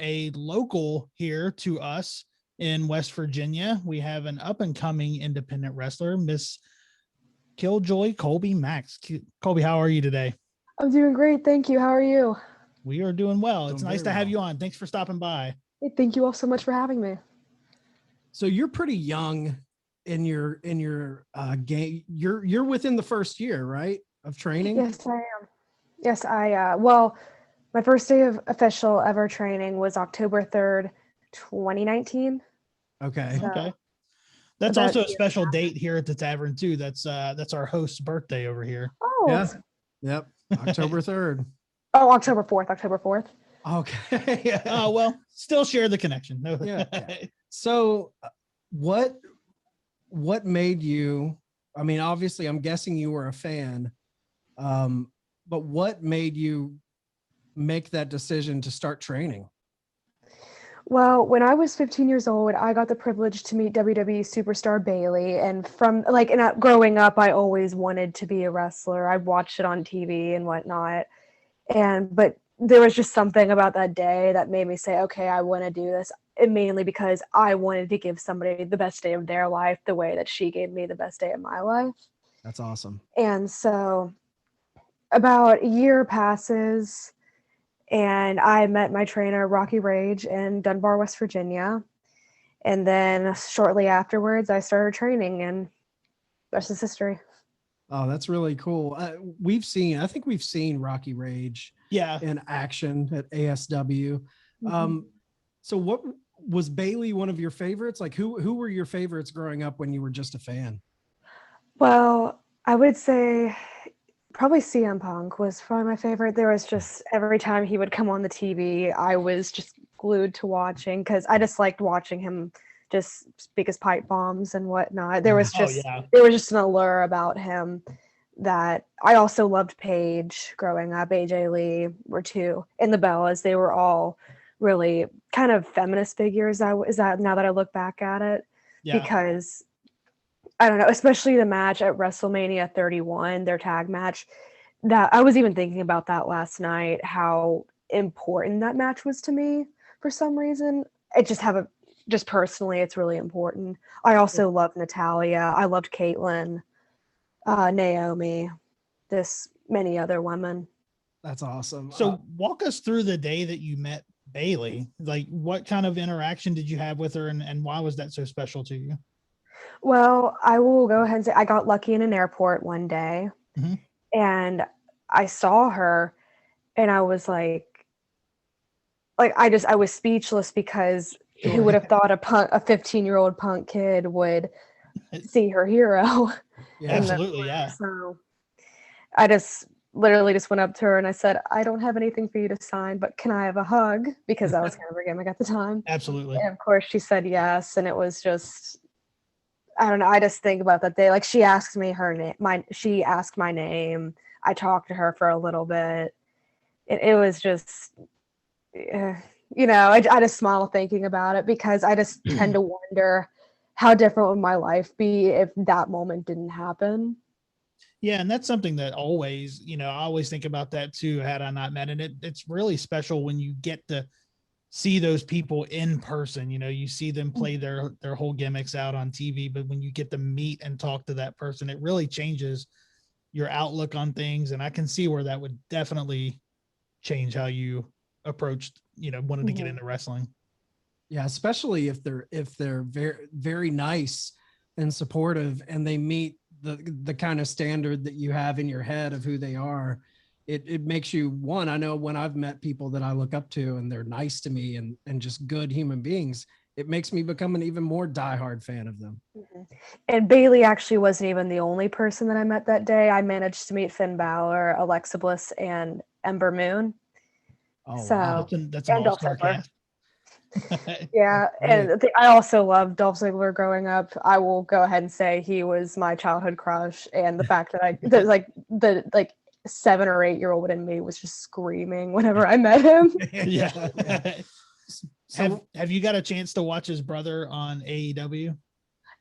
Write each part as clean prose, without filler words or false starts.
a local here to us in West Virginia. We have an up and coming independent wrestler, Miss KILLJOY Kolbe Max. Kolbe, how are you today? I'm doing great. Thank you. How are you? We are doing well. It's nice to have you on. Thanks for stopping by. Hey, thank you all so much for having me. So you're pretty young in your game. You're within the first year, right, of training? Yes, I am. Yes, well, my first day of official ever training was October 3rd, 2019. Okay. So, Okay. That's also a special date here at the Tavern too. That's our host's birthday over here. Oh. Yeah. Yep. October 3rd. Oh, October 4th. Okay. Yeah. Oh, well, still share the connection. No. Yeah. So what made you, I mean, obviously I'm guessing you were a fan, but what made you make that decision to start training? Well, when I was 15 years old, I got the privilege to meet WWE superstar Bayley. And growing up, I always wanted to be a wrestler. I watched it on TV and whatnot. But there was just something about that day that made me say, okay, I want to do this. And mainly because I wanted to give somebody the best day of their life the way that she gave me the best day of my life. That's awesome. And so about a year passes, and I met my trainer, Rocky Rage, in Dunbar, West Virginia. And then shortly afterwards, I started training, and the rest is history. Oh, that's really cool. I think we've seen Rocky Rage in action at ASW. Mm-hmm. So what was Bayley one of your favorites? Like who were your favorites growing up when you were just a fan? Well, I would say probably CM Punk was probably my favorite. There was just every time he would come on the TV, I was just glued to watching because I just liked watching him just speak his pipe bombs and whatnot. There was just an allure about him that I also loved. Paige growing up, AJ Lee were two, and the Bellas. They were all really kind of feminist figures. Now that I look back at it, because I don't know, especially the match at WrestleMania 31, their tag match. That I was even thinking about that last night, how important that match was to me for some reason. Just personally, it's really important. I also loved Natalia. I loved Caitlyn, Naomi, many other women. That's awesome. So walk us through the day that you met Bayley. Like what kind of interaction did you have with her and why was that so special to you? Well, I will go ahead and say I got lucky in an airport one day, and I saw her, and I was like I was speechless because who would have thought a 15-year-old punk kid would see her hero? Yeah, absolutely, yeah. So I just literally just went up to her and I said, I don't have anything for you to sign, but can I have a hug? Because that was kind of her gimmick at the time. Absolutely. And of course she said yes, and it was just, I don't know. I just think about that day. Like she asked me she asked my name. I talked to her for a little bit. It was just, I just smile thinking about it because I just tend to wonder how different would my life be if that moment didn't happen. Yeah, and that's something that always, I always think about that too, had I not met. And it's really special when you get to see those people in person. You see them play their whole gimmicks out on TV, but when you get to meet and talk to that person, it really changes your outlook on things. And I can see where that would definitely change how you approached, wanted to get into wrestling. Yeah, especially if they're very, very nice and supportive and they meet the kind of standard that you have in your head of who they are. It makes you I know when I've met people that I look up to and they're nice to me and just good human beings, it makes me become an even more diehard fan of them. Mm-hmm. And Bayley actually wasn't even the only person that I met that day. I managed to meet Finn Balor, Alexa Bliss, and Ember Moon. Oh, so wow. That's an all-star cast. Yeah, and I also loved Dolph Ziggler growing up. I will go ahead and say he was my childhood crush, and the fact that the 7 or 8 year old in me was just screaming whenever I met him. Yeah. Have you got a chance to watch his brother on AEW?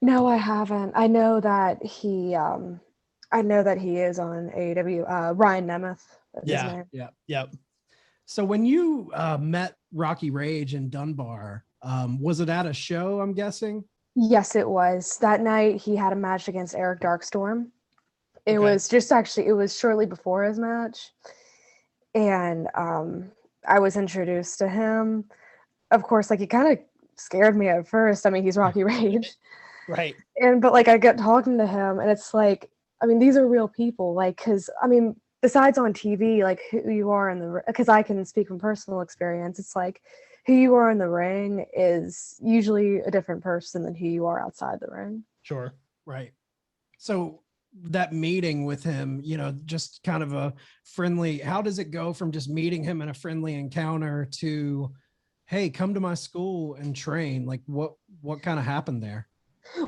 No, I haven't. I know that he is on AEW. Ryan Nemeth. Yeah. So when you met Rocky Rage in Dunbar. Was it at a show, I'm guessing? Yes, it was. That night he had a match against Eric Darkstorm. It Okay. was just actually, it was shortly before his match. And I was introduced to him. Of course, like, he kind of scared me at first. I mean, he's Rocky Rage. Right. But like, I got talking to him, and it's like, I mean, these are real people. Like, because I mean, besides on TV, like, who you are in the, because I can speak from personal experience. It's like, who you are in the ring is usually a different person than who you are outside the ring. Sure. Right. So that meeting with him, you know, just kind of a friendly, how does it go from just meeting him in a friendly encounter to, hey, come to my school and train? Like, what kind of happened there?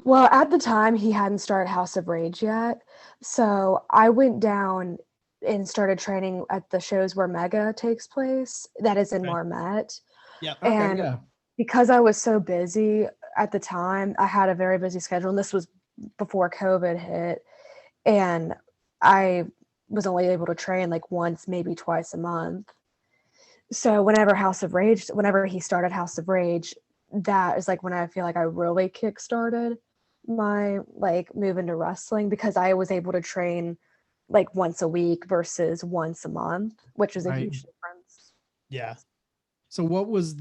Well, at the time, he hadn't started House of Rage yet. So I went down and started training at the shows where Mega takes place. That is in Okay. Marmette. Yeah. Okay, And yeah. because I was so busy at the time, I had a very busy schedule. And this was before COVID hit. And I was only able to train like once, maybe twice a month. So whenever he started House of Rage, that is like when I feel like I really kickstarted my like move into wrestling, because I was able to train like once a week versus once a month, which is a Right. huge difference. Yeah. So what was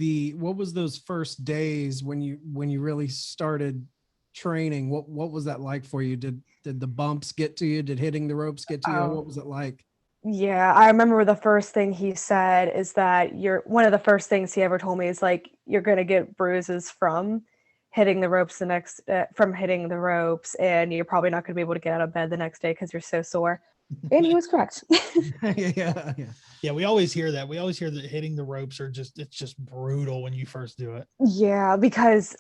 those first days when you really started training? What was that like for you? Did the bumps get to you? Did hitting the ropes get to you? Oh. What was it like? Yeah, I remember the first thing he said is that one of the first things he ever told me is like, you're going to get bruises from hitting the ropes and you're probably not going to be able to get out of bed the next day because you're so sore. And he was correct. Yeah. Yeah. We always hear that. We always hear that hitting the ropes it's just brutal when you first do it. Yeah, because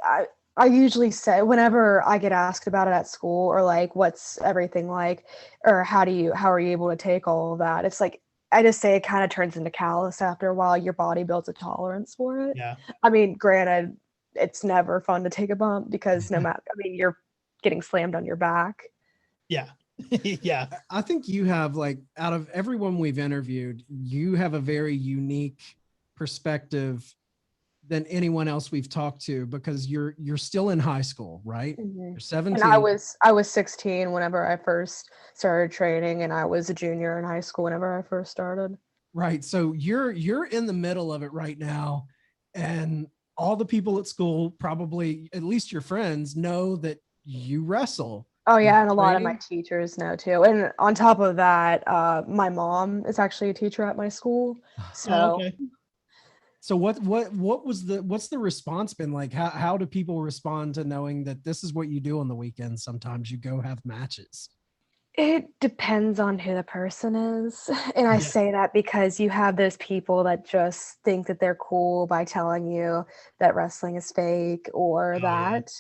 I usually say, whenever I get asked about it at school, or like, what's everything like, or how are you able to take all of that? It's like, I just say it kind of turns into callous after a while. Your body builds a tolerance for it. Yeah. I mean, granted, it's never fun to take a bump because you're getting slammed on your back. Yeah. Yeah. I think you have, like, out of everyone we've interviewed, you have a very unique perspective than anyone else we've talked to, because you're still in high school, right? Mhm. You're 17. And I was 16 whenever I first started training, and I was a junior in high school whenever I first started. Right. So you're in the middle of it right now, and all the people at school, probably at least your friends, know that you wrestle. Oh yeah, and a lot of my Training? teachers know too. And on top of that, my mom is actually a teacher at my school. Oh, So okay. So what's the response been like? How do people respond to knowing that this is what you do on the weekends? Sometimes you go have matches. it depends on who the person is. And I Yeah. say that because you have those people that just think that they're cool by telling you that wrestling is fake, or Oh, yeah. that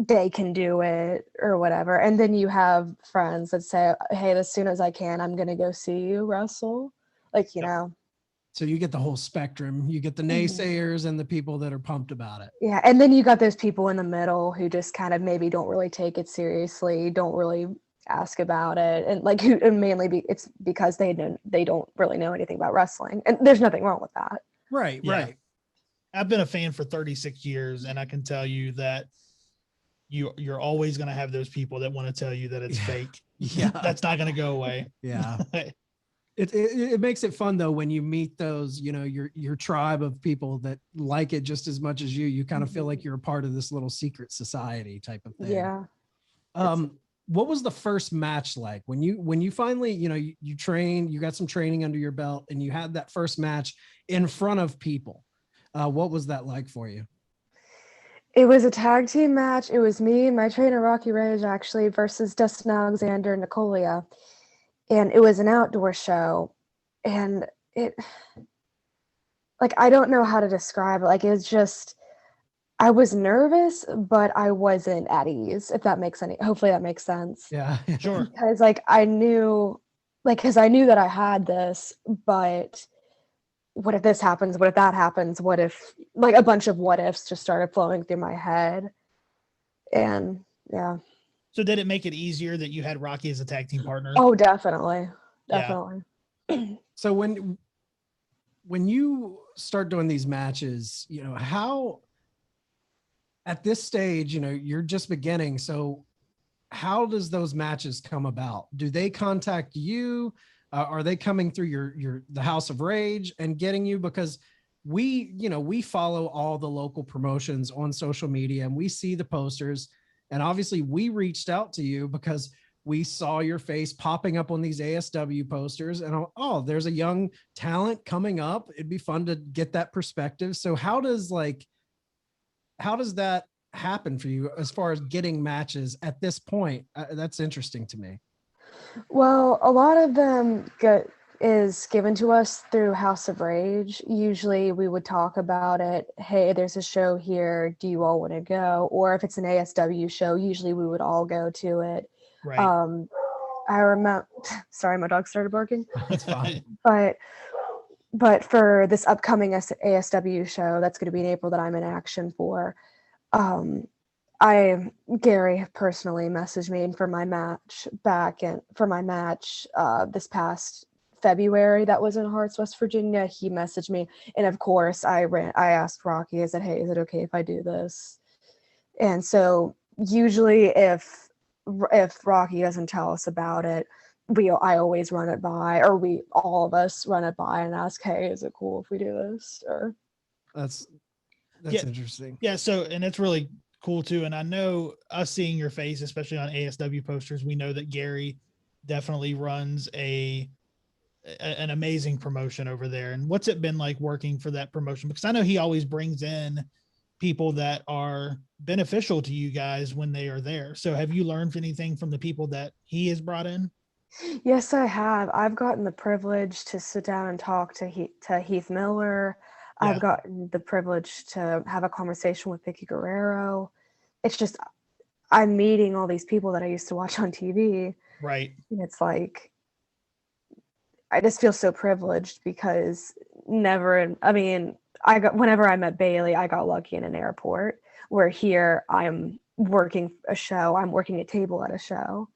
they can do it or whatever. And then you have friends that say, hey, as soon as I can, I'm going to go see you wrestle. Like, you Yep. know. So you get the whole spectrum. You get the naysayers and the people that are pumped about it. Yeah, and then you got those people in the middle who just kind of maybe don't really take it seriously, don't really ask about it, and like who and it's because they don't really know anything about wrestling, and there's nothing wrong with that. Right, Yeah. right. I've been a fan for 36 years, and I can tell you that you're always going to have those people that want to tell you that it's fake. Yeah. That's not going to go away. Yeah. It makes it fun though when you meet those, you know, your tribe of people that like it just as much as you. You kind of feel like you're a part of this little secret society type of thing. Yeah. What was the first match like when you finally, you know, you trained, you got some training under your belt, and you had that first match in front of people? What was that like for you? It was a tag team match. It was me and my trainer Rocky Rage actually versus Dustin Alexander and Nicolia. And it was an outdoor show, and it, like, I don't know how to describe it. Like, it's just, I was nervous, but I wasn't at ease, if that makes hopefully that makes sense. Yeah. Sure. Because like I knew that I had this, but what if this happens? What if that happens? What if, like, a bunch of what ifs just started flowing through my head. And yeah. So did it make it easier that you had Rocky as a tag team partner? Oh, definitely. Yeah. Definitely. So when when you start doing these matches, you know, how at this stage, you know, you're just beginning. So how does those matches come about? Do they contact you? Are they coming through the House of Rage and getting you? Because we follow all the local promotions on social media and we see the posters, and obviously we reached out to you because we saw your face popping up on these ASW posters and oh, there's a young talent coming up. It'd be fun to get that perspective. So how does that happen for you as far as getting matches at this point? That's interesting to me. Well, a lot of them is given to us through House of Rage. Usually we would talk about it. Hey, there's a show here. Do you all want to go? Or if it's an ASW show, usually we would all go to it. Right. I remember, sorry, my dog started barking. That's fine. But for this upcoming ASW show, that's going to be in April that I'm in action for. Gary personally messaged me for my match this past February that was in Hearts, West Virginia. He messaged me, and of course I asked Rocky, I said, hey, is it okay if I do this? And so usually if Rocky doesn't tell us about it, I always run it by, or all of us run it by and ask, hey, is it cool if we do this? Or that's interesting. Yeah. So, and it's really cool too. And I know us seeing your face, especially on ASW posters, we know that Gary definitely runs an amazing promotion over there. And what's it been like working for that promotion? Because I know he always brings in people that are beneficial to you guys when they are there. So have you learned anything from the people that he has brought in? Yes, I have. I've gotten the privilege to sit down and talk to Heath Miller. Yeah. I've gotten the privilege to have a conversation with Vicky Guerrero. It's just, I'm meeting all these people that I used to watch on TV. Right. And it's like, I just feel so privileged because whenever I met Bayley, I got lucky in an airport, where here I'm working a show. I'm working a table at a show.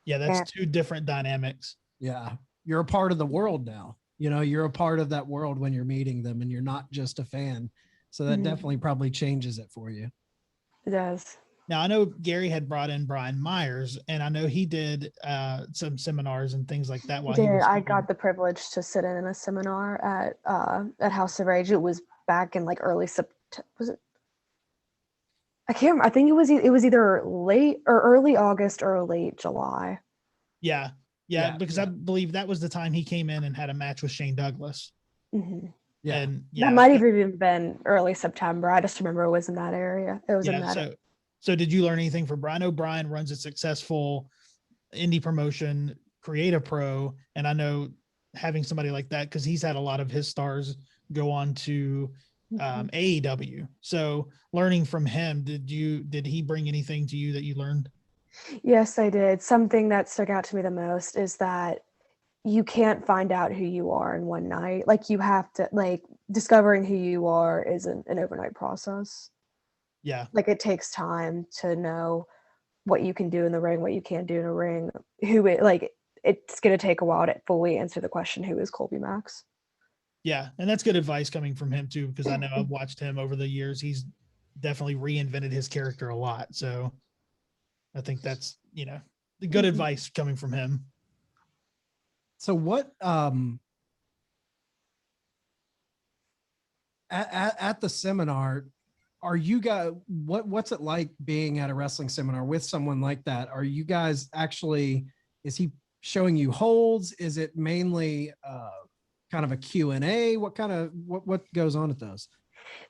Yeah, that's two different dynamics. Yeah. You're a part of the world now. You know, you're a part of that world when you're meeting them and you're not just a fan. So that definitely probably changes it for you. It does. Now, I know Gary had brought in Brian Myers, and I know he did some seminars and things like that. I got the privilege to sit in a seminar at House of Rage. It was back in like early September. Was it? I can't remember. I think it was either late or early August or late July. Yeah, because I believe that was the time he came in and had a match with Shane Douglas. Mm-hmm. Yeah, and that might have even been early September. I just remember it was in that area. It was in that. So did you learn anything from Brian? I know Brian runs a successful indie promotion, Creative Pro, and I know having somebody like that, because he's had a lot of his stars go on to AEW. So learning from him, did he bring anything to you that you learned? Yes, I did. Something that stuck out to me the most is that you can't find out who you are in one night. Like, you have to, like, discovering who you are isn't an overnight process. Yeah. Like, it takes time to know what you can do in the ring, what you can't do in a ring, it's going to take a while to fully answer the question, who is Kolbe Max? Yeah. And that's good advice coming from him too, because I know I've watched him over the years. He's definitely reinvented his character a lot. So I think that's, the good advice coming from him. So what, at the seminar, are you guys, what's it like being at a wrestling seminar with someone like that? Are you guys actually, is he showing you holds? Is it mainly kind of a Q&A? What goes on at those?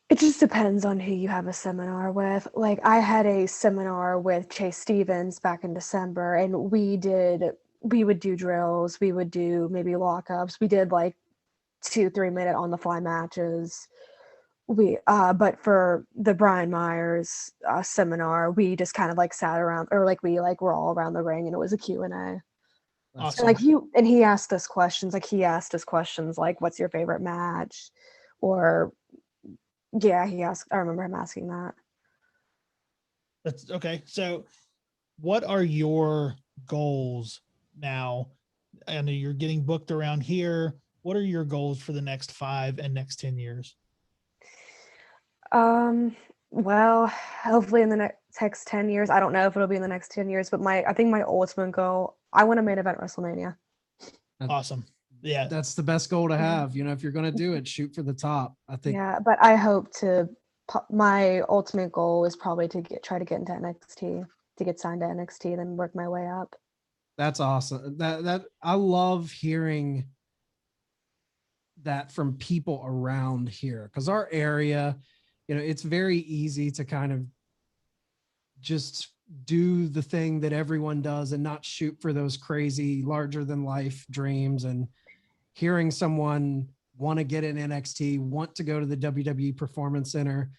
It just depends on who you have a seminar with. Like, I had a seminar with Chase Stevens back in December, and we would do drills. We would do maybe lockups. We did like 2-3 minute on the fly matches. But for the Brian Myers seminar, we just kind of like sat around, or like we like were all around the ring, and it was a Q&A. Awesome. And he asked us questions. Like, he asked us questions like, what's your favorite match? Or yeah, I remember him asking that. That's okay. So what are your goals now? I know you're getting booked around here. what are your goals for the next 5 and next 10 years? Well, hopefully in the next 10 years, I don't know if it'll be in the next 10 years, but I think my ultimate goal, I want to main event WrestleMania. Awesome. Yeah. That's the best goal to have. You know, if you're going to do it, shoot for the top. I think. Yeah, but I hope my ultimate goal is probably to try to get into NXT, to get signed to NXT, then work my way up. That's awesome. That I love hearing that from people around here, because our area, you know, it's very easy to kind of just do the thing that everyone does and not shoot for those crazy larger than life dreams. And hearing someone want to get in NXT, want to go to the WWE Performance Center,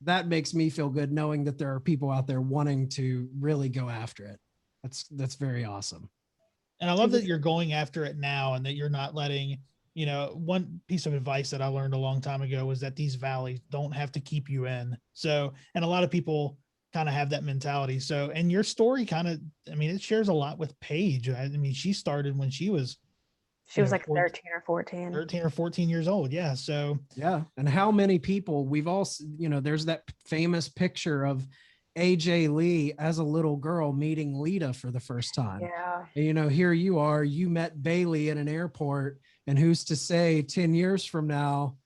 that makes me feel good knowing that there are people out there wanting to really go after it. That's very awesome. And I love that you're going after it now and that you're not letting, you know, one piece of advice that I learned a long time ago was that these valleys don't have to keep you in. So, and a lot of people kind of have that mentality. So, and your story kind of, I mean, it shares a lot with Paige. I mean, she started when she was like 13 or 14. 13 or 14 years old. Yeah. So, yeah. And how many people we've all, you know, there's that famous picture of AJ Lee as a little girl meeting Lita for the first time. Yeah. And, you know, here you are, you met Bayley in an airport, and who's to say 10 years from now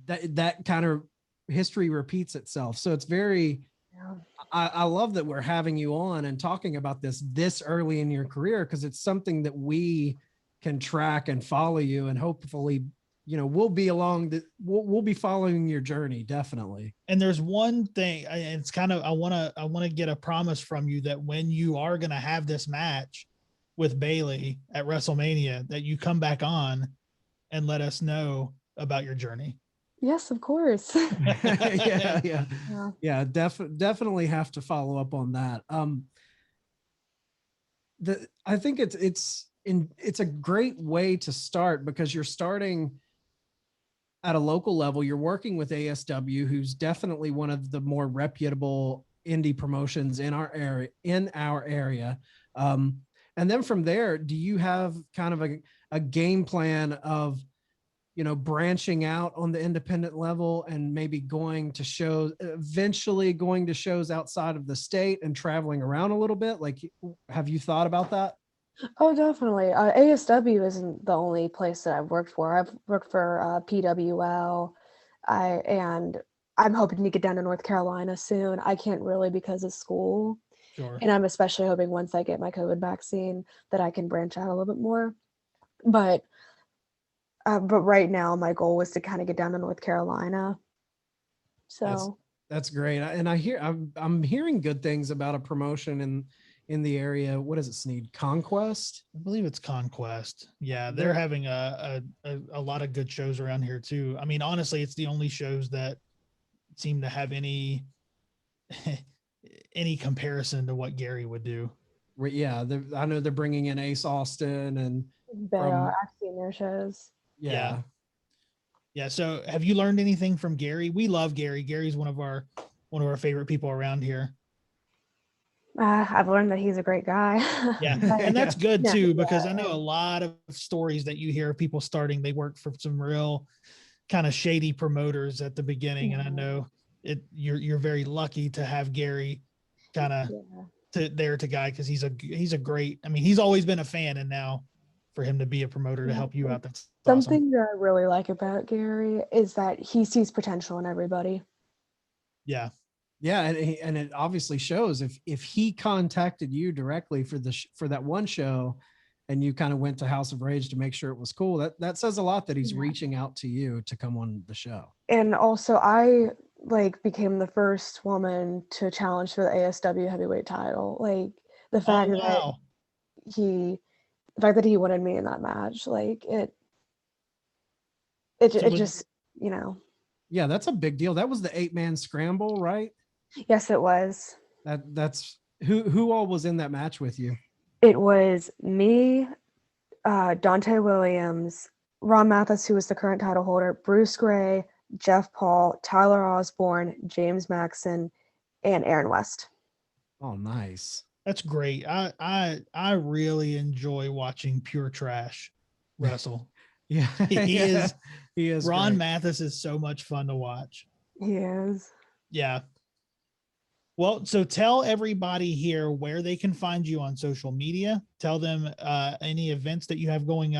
that kind of history repeats itself. So it's very, Yeah. I love that we're having you on and talking about this early in your career, because it's something that we can track and follow you, and hopefully, you know, we'll be we'll be following your journey. Definitely. And there's one thing, it's kind of, I want to get a promise from you that when you are going to have this match with Bayley at WrestleMania, that you come back on and let us know about your journey. Yes, of course. Yeah. Definitely have to follow up on that. I think it's a great way to start, because you're starting at a local level. You're working with ASW, who's definitely one of the more reputable indie promotions in our area. And then from there, do you have kind of a game plan of, you know, branching out on the independent level and maybe eventually going to shows outside of the state and traveling around a little bit? Like, have you thought about that? Oh, definitely. ASW isn't the only place that I've worked for. I've worked for PWL, and I'm hoping to get down to North Carolina soon. I can't really because of school. Sure. And I'm especially hoping once I get my COVID vaccine that I can branch out a little bit more. But right now my goal was to kind of get down to North Carolina. So that's great. And I'm hearing good things about a promotion in the area. What is it, Sneed? Conquest? I believe it's Conquest. Yeah, they're having a lot of good shows around here too. I mean, honestly, it's the only shows that seem to have any comparison to what Gary would do. Yeah, I know they're bringing in Ace Austin, and I've seen their shows. Yeah. So have you learned anything from Gary? We love Gary. Gary's one of our favorite people around here. I've learned that he's a great guy. Yeah. And that's good too, because I know a lot of stories that you hear of people starting, they work for some real kind of shady promoters at the beginning. And I know you're very lucky to have Gary kind of to guide, because he's a great, I mean, he's always been a fan, and now for him to be a promoter to help you out, that's something awesome. that I really like about Gary is that he sees potential in everybody. Yeah. Yeah, and it obviously shows. If he contacted you directly for that one show, and you kind of went to House of Rage to make sure it was cool, that says a lot that he's reaching out to you to come on the show. And also, I became the first woman to challenge for the ASW heavyweight title. Like, the fact that he wanted me in that match, like it just, you know. Yeah, that's a big deal. That was the Man Scramble, right? Yes, it was. That's who all was in that match with you? It was me, Dante Williams, Ron Mathis, who was the current title holder, Bruce Gray, Jeff Paul, Tyler Osborne, James Maxson, and Aaron West. Oh, nice. That's great. I really enjoy watching Pure Trash wrestle. Yeah, He is. He is. Ron great. Mathis is so much fun to watch. He is. Yeah. Well, so tell everybody here where they can find you on social media. Tell them any events that you have going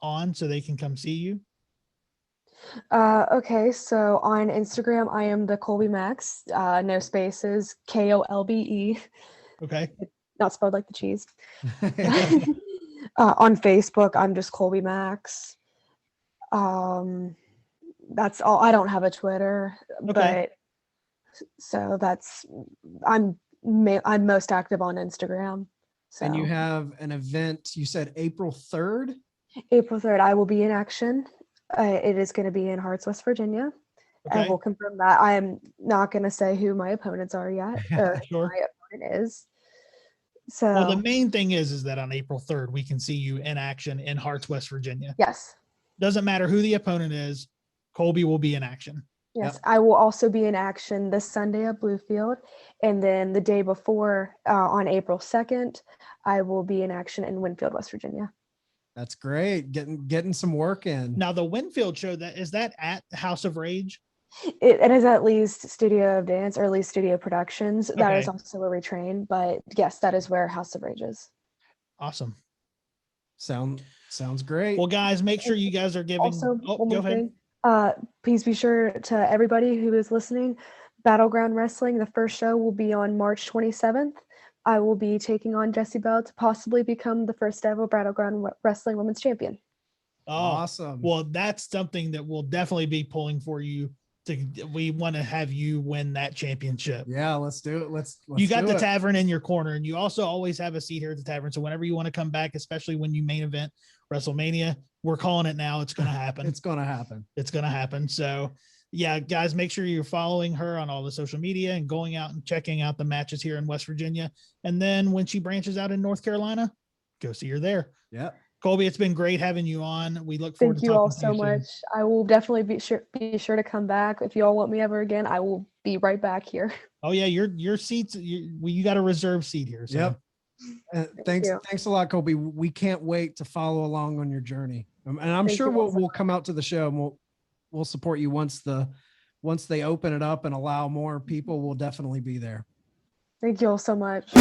on so they can come see you. Okay, so on Instagram, I am the Kolbe Max, no spaces, KOLBE, Okay. not spelled like the cheese. On Facebook, I'm just Kolbe Max. That's all. I don't have a Twitter, Okay. but so I'm most active on Instagram. So And you have an event, you said April 3rd? April 3rd, I will be in action. It is going to be in Hearts, West Virginia. I Okay. will confirm that. I am not going to say who my opponents are yet, or who Sure. my opponent is. So Well, the main thing is that on April 3rd, we can see you in action in Hearts, West Virginia. yes, Doesn't matter who the opponent is, Kolbe will be in action. yes, Yep. I will also be in action this Sunday at Bluefield, and then the day before, on April 2nd, I will be in action in Winfield, West Virginia. That's great. Getting some work in. Now, the Winfield show, is that at House of Rage? It is at least Studio of Dance, or at least Studio Productions. That is Okay. also where we train, but yes, that is where House of Rage is. Awesome. Sounds great. Well, guys, make sure you guys are giving. Also, one go more ahead. thing. Please be sure to everybody who is listening, Battleground Wrestling, the first show will be on March 27th. I will be taking on Jessie Bell to possibly become the first ever Battleground Wrestling Women's Champion. Oh, awesome. Well, that's something that we'll definitely be pulling for you. We want to have you win that championship. Yeah, let's do it. Let's you got do the it. Tavern in your corner, and you also always have a seat here at the Tavern. So whenever you want to come back, especially when you main event WrestleMania, we're calling it now. It's going to happen. It's going to happen. It's going to happen. So yeah, guys, make sure you're following her on all the social media and going out and checking out the matches here in West Virginia. And then when she branches out in North Carolina, go see her there. Yeah. Kolbe, it's been great having you on. We look forward Thank to you talking all to so you soon. much. I will definitely be sure to come back. If you all want me ever again, I will be right back here. Oh yeah, your seats. You got a reserved seat here. So. Yep. Thanks a lot, Kolbe. We can't wait to follow along on your journey, and I'm Thank sure you all so we'll come out to the show and we'll support you once they open it up and allow more people. We'll definitely be there. Thank you all so much.